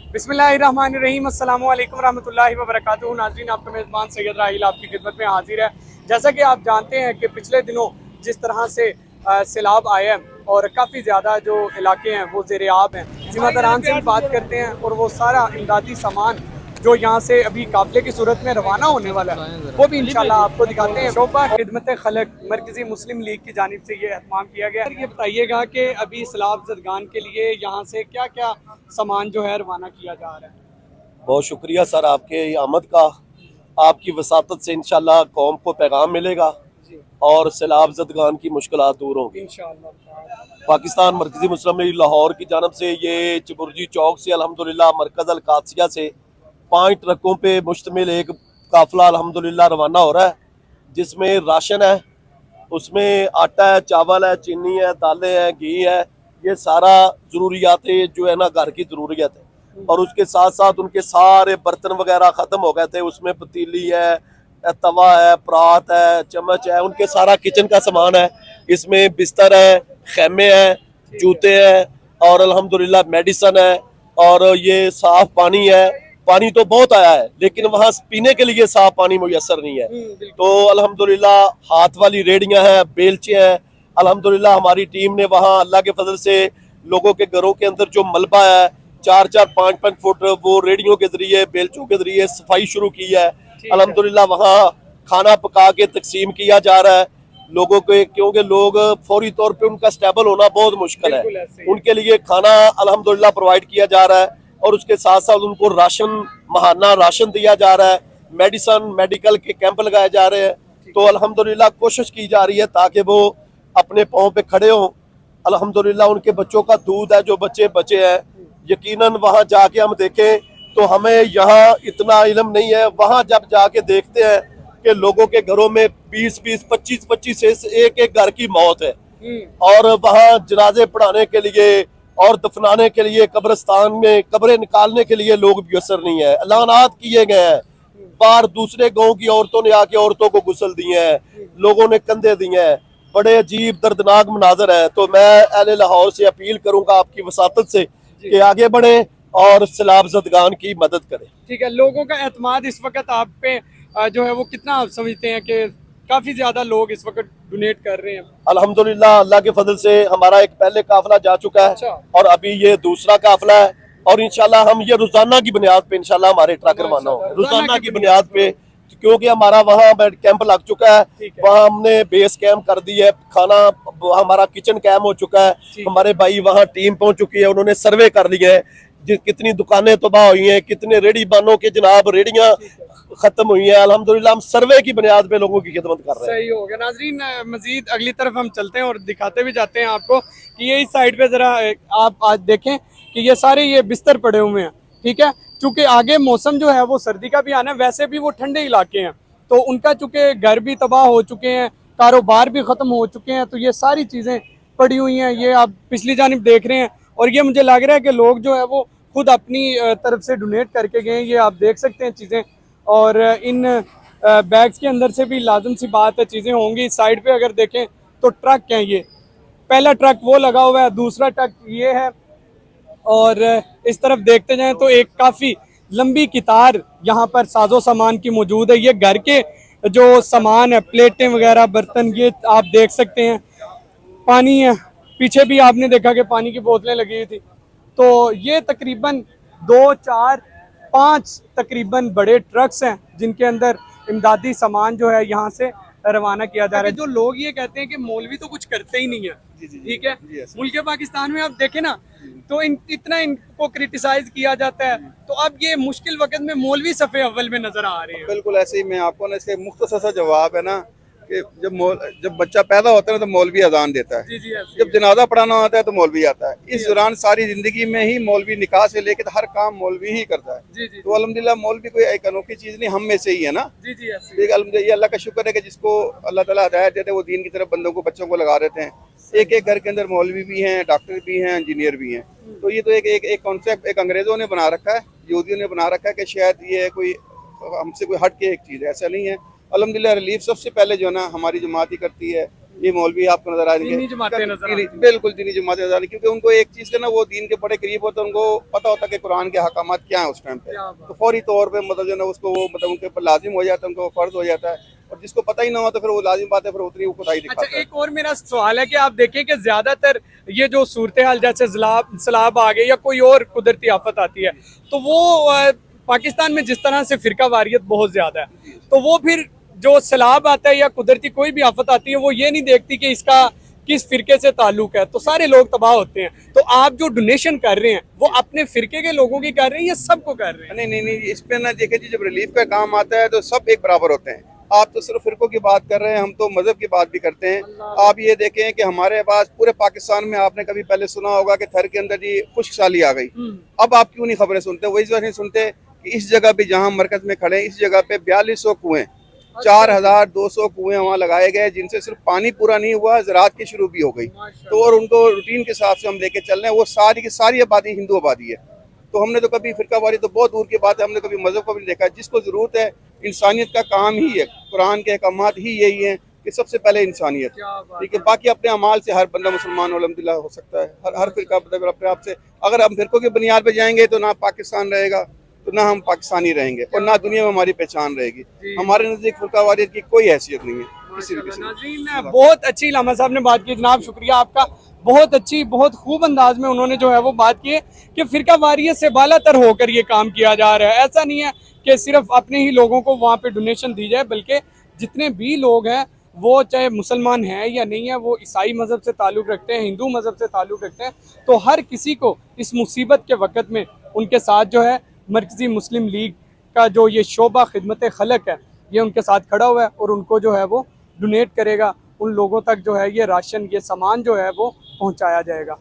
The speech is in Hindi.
बिस्मिल्लाहिर्रहमानिर्रहीम, अस्सलामु अलैकुम रहमतुल्लाहि व बरकातुहू। नाज़रीन, आपका मेज़बान सैयद राहील आपकी खिदमत में हाजिर है। जैसा कि आप जानते हैं कि पिछले दिनों जिस तरह से सैलाब आया है और काफ़ी ज़्यादा जो इलाके हैं वो ज़ेर-ए-आब हैं, ज़िम्मेदारान से भी बात करते हैं और वो सारा इमदादी सामान जो यहाँ से अभी काफ़िले की सूरत में रवाना होने वाला है वो भी इंशाल्लाह आपको दिखाते हैं। शोबा खिदमत खलक मरकज़ी मुस्लिम लीग की जानिब से ये एहतमाम किया गया है। ये बताइएगा कि अभी सैलाब ज़दगान के लिए यहाँ से क्या क्या सामान जो है रवाना किया जा रहा है? बहुत शुक्रिया सर आपके आमद का। आपकी वसातत से इंशाल्लाह कौम को पैगाम मिलेगा जी, और सैलाब ज़दगान की मुश्किलात दूर होंगी। इंशाअल्लाह। पाकिस्तान मरकज़ी मुस्लिम लीग लाहौर की जानब से ये चबुर्जी चौक से अल्हम्दुलिल्लाह मरकज़ अल कादसिया से 5 ट्रकों पे मुश्तमिल एक काफ़िला अल्हम्दुलिल्लाह रवाना हो रहा है, जिसमें राशन है, उसमें आटा है, चावल है, चीनी है, दालें हैं, घी है। ये सारा ज़रूरियात जो है ना घर की ज़रूरियत है। और उसके साथ साथ उनके सारे बर्तन वगैरह ख़त्म हो गए थे। उसमें पतीली है, तवा है, परात है, चम्मच है, उनके सारा किचन का सामान है। इसमें बिस्तर है, खेमे हैं, जूते हैं और अल्हम्दुलिल्लाह मेडिसन है। और ये साफ पानी है। पानी तो बहुत आया है लेकिन वहाँ पीने के लिए साफ पानी मुयसर नहीं है। तो अल्हम्दुलिल्लाह हाथ वाली रेडियां हैं, बेलचे हैं। अल्हम्दुलिल्लाह हमारी टीम ने वहाँ अल्लाह के फजल से लोगों के घरों के अंदर जो मलबा है 4-4, 5-5 फुट वो रेडियो के जरिए, बेलचों के जरिए सफाई शुरू की है। अल्हम्दुलिल्लाह वहाँ खाना पका के तकसीम किया जा रहा है लोगों को, क्योंकि लोग फौरी तौर पे उनका स्टेबल होना बहुत मुश्किल है। उनके लिए खाना अल्हम्दुलिल्लाह प्रोवाइड किया जा रहा है और उसके साथ साथ उनको राशन, महाना राशन दिया जा रहा है। मेडिसन, मेडिकल के कैंप लगाए जा रहे हैं। तो अल्हम्दुलिल्लाह कोशिश की जा रही है ताकि वो अपने पाँव पे खड़े हों। अल्हम्दुलिल्लाह उनके बच्चों का दूध है, जो बच्चे बचे हैं, यकीनन वहाँ जाके हम देखें तो हमें यहाँ इतना इल्म नहीं है। वहाँ जब जाके देखते हैं कि लोगों के घरों में 20-20, 25-25 से एक-एक घर की मौत है और वहाँ जनाजे पढ़ाने के लिए और दफनाने के लिए कब्रिस्तान में कब्रें निकालने के लिए लोग मुयसर नहीं है। ऐलानात किए गए हैं, बाहर दूसरे गांव की औरतों ने आके औरतों को गुस्ल दिए हैं, लोगों ने कंधे दिए हैं। बड़े अजीब दर्दनाक मनाजर है। तो मैं अहले लाहौर से अपील करूंगा आपकी वसातत से कि आगे बढ़े और सैलाब ज़दगान की मदद करें। ठीक है, लोगों का एतमाद इस वक्त आप पे जो है वो कितना आप समझते हैं कि काफ़ी ज़्यादा लोग इस वक्त डोनेट कर रहे हैं? अल्हम्दुलिल्लाह अल्लाह के फजल से हमारा एक पहले काफिला जा चुका है। अच्छा। और अभी ये दूसरा काफिला है और इंशाल्लाह हम ये रोजाना की बुनियाद पे इंशाल्लाह हमारे ट्रक रवाना होंगे, रोजाना की बुनियाद पे, क्योंकि हमारा वहाँ कैंप लग चुका है। वहाँ हमने बेस कैंप कर दी है, खाना हमारा किचन कैंप हो चुका है। हमारे भाई वहाँ टीम पहुंच चुकी है, उन्होंने सर्वे कर लिया है कितनी दुकानें तबाह हुई हैं, कितने रेडी बानों के जनाब रेडियां खत्म हुई हैं। अल्हम्दुलिल्लाह हम सर्वे की बुनियाद पे लोगों की खिदमत कर रहे हैं। सही हो गया। नाजरीन, मजीद अगली तरफ हम चलते हैं और दिखाते भी जाते हैं आपको कि ये इस साइड पे जरा आप आज देखें कि ये सारे ये बिस्तर पड़े हुए हैं। ठीक है, चूंकि आगे मौसम जो है वो सर्दी का भी आना है, वैसे भी वो ठंडे इलाके हैं तो उनका चूंकि घर भी तबाह हो चुके हैं, कारोबार भी ख़त्म हो चुके हैं, तो ये सारी चीज़ें पड़ी हुई हैं। ये आप पिछली जानिब देख रहे हैं और ये मुझे लग रहा है कि लोग जो है वो खुद अपनी तरफ से डोनेट करके गए। ये आप देख सकते हैं चीज़ें, और इन बैग्स के अंदर से भी लाजम सी बात है चीज़ें होंगी। इस साइड पे अगर देखें तो ट्रक हैं, ये पहला ट्रक वो लगा हुआ है, दूसरा ट्रक ये है, और इस तरफ देखते जाएं तो एक काफ़ी लंबी कितार यहाँ पर साजो सामान की मौजूद है। ये घर के जो सामान है, प्लेटें वगैरह, बर्तन, ये आप देख सकते हैं। पानी है, पीछे भी आपने देखा कि पानी की बोतलें लगी हुई थी। तो ये तकरीबन 2, 4, 5 तकरीबन बड़े ट्रक्स हैं जिनके अंदर इमदादी सामान जो है यहाँ से रवाना किया जा रहा है। जो लोग ये कहते हैं कि मौलवी तो कुछ करते ही नहीं है, ठीक है, मुल्क पाकिस्तान में आप देखें ना तो इतना इनको क्रिटिसाइज किया जाता है, तो अब ये मुश्किल वक्त में मौलवी सफ़े अव्वल में नजर आ रहे हैं। बिल्कुल ऐसे ही मैं आपको ना इसके मुख्तसर सा जवाब है ना कि जब बच्चा पैदा होता है ना तो मौलवी अजान देता है, जब जनाजा पढ़ाना होता है तो मौलवी आता है। इस दौरान सारी जिंदगी में ही मौलवी निकाह से लेकर हर काम मौलवी ही करता है। तो अल्हम्दुलिल्लाह मौलवी कोई एक अनोखी चीज नहीं, हम में से ही है ना। अल्हम्दुलिल्लाह अल्लाह का शुक्र है कि जिसको अल्लाह ताला हिदायत देते हैं वो दीन की तरफ बंदों को, बच्चों को लगा देते हैं। एक एक घर के अंदर मौलवी भी हैं, डॉक्टर भी हैं, इंजीनियर भी हैं। तो ये तो एक कॉन्सेप्ट एक अंग्रेजों ने बना रखा है, यहूदियों ने बना रखा है कि शायद ये कोई हमसे कोई हट के एक चीज़ है, ऐसा नहीं है। अल्हम्दुलिल्लाह रिलीफ सबसे पहले जो है ना हमारी जमात ही करती है। ये मौलवी आपको नजर आएंगे, दीनी जमातें नजर आती हैं। बिल्कुल दीनी जमातें नजर आएंगी, क्योंकि उनको एक चीज के ना वो दीन के बड़े करीब होते हैं, उनको पता होता है कि कुरान के हकामात क्या है उस टाइम पे, तो फौरी तौर पे मतलब जो है ना उसको वो मतलब उनके ऊपर लाजिम हो जाता है, उनको फर्ज हो जाता है, और जिसको पता ही ना हो तो फिर वो लाजिम बात है, फिर उतनी वो खुदाई दिखाता अच्छा, है। एक और मेरा सवाल है कि आप देखें कि ज्यादातर ये जो सूरत हाल जैसे सैलाब आ गए या कोई और कुदरती आफत आती है, तो वो पाकिस्तान में जिस तरह से फिरका वारियत बहुत ज्यादा है, तो वो फिर जो सैलाब आता है या कुदरती कोई भी आफत आती है, वो ये नहीं देखती कि इसका किस फिरके से ताल्लुक है, तो सारे लोग तबाह होते हैं। तो आप जो डोनेशन कर रहे हैं वो अपने फिरके के लोगों की कर रहे हैं या सबको कर रहे हैं? नहीं, इस पे ना देखिए जी, जब रिलीफ का काम आता है तो सब एक बराबर होते हैं। आप तो सिर्फ फिरकों की बात कर रहे हैं, हम तो मजहब की बात भी करते हैं। आप ये देखें कि हमारे पास पूरे पाकिस्तान में आपने कभी पहले सुना होगा कि थर के अंदर जी खुश्क साली आ गई। अब आप क्यों नहीं खबरें सुनते? वही वजह नहीं सुनते कि इस जगह पे जहाँ मरकज में खड़े हैं, इस जगह पे 4200 कुएं, 4200 कुएं वहाँ लगाए गए, जिनसे सिर्फ पानी पूरा नहीं हुआ, ज़राअत की शुरू भी हो गई। तो और उनको रूटीन के हिसाब से हम लेके चल रहे हैं। वो सारी की सारी आबादी हिंदू आबादी है। तो हमने तो कभी फिरकावारी तो बहुत दूर की बात है, हमने कभी मजहब को भी नहीं देखा। जिसको जरूरत है, इंसानियत का काम ही है, कुरान के अहकामात ही यही है कि सबसे पहले इंसानियत, ठीक है। बाकी अपने अमाल से हर बंदा मुसलमान अल्हम्दुलिल्लाह हो सकता है, हर फिरका मतलब अपने आप से। अगर हम फिरकों की बुनियाद पे जाएंगे तो ना पाकिस्तान रहेगा, तो ना हम पाकिस्तानी रहेंगे, और ना दुनिया में हमारी पहचान रहेगी। हमारे नजदीक फिरकावारियत की कोई हैसियत नहीं है किसी भी किस्म की। नाज़रीन, बहुत अच्छी लामा साहब ने बात की। जनाब शुक्रिया आपका, बहुत अच्छी बहुत खूब अंदाज में उन्होंने जो है वो बात की है कि फिरका वारियत से बालातर होकर ये काम किया जा रहा है। ऐसा नहीं है कि सिर्फ अपने ही लोगों को वहाँ पे डोनेशन दी जाए, बल्कि जितने भी लोग हैं वो चाहे मुसलमान हैं या नहीं है, वो ईसाई मज़हब से ताल्लुक़ रखते हैं, हिंदू मज़हब से ताल्लुक़ रखते हैं, तो हर किसी को इस मुसीबत के वक़्त में उनके साथ जो है मरकज़ी मुस्लिम लीग का जो ये शोबा खिदमत खलक है, ये उनके साथ खड़ा हुआ है और उनको जो है वो डोनेट करेगा। उन लोगों तक जो है ये राशन, ये सामान जो है वो पहुंचाया जाएगा।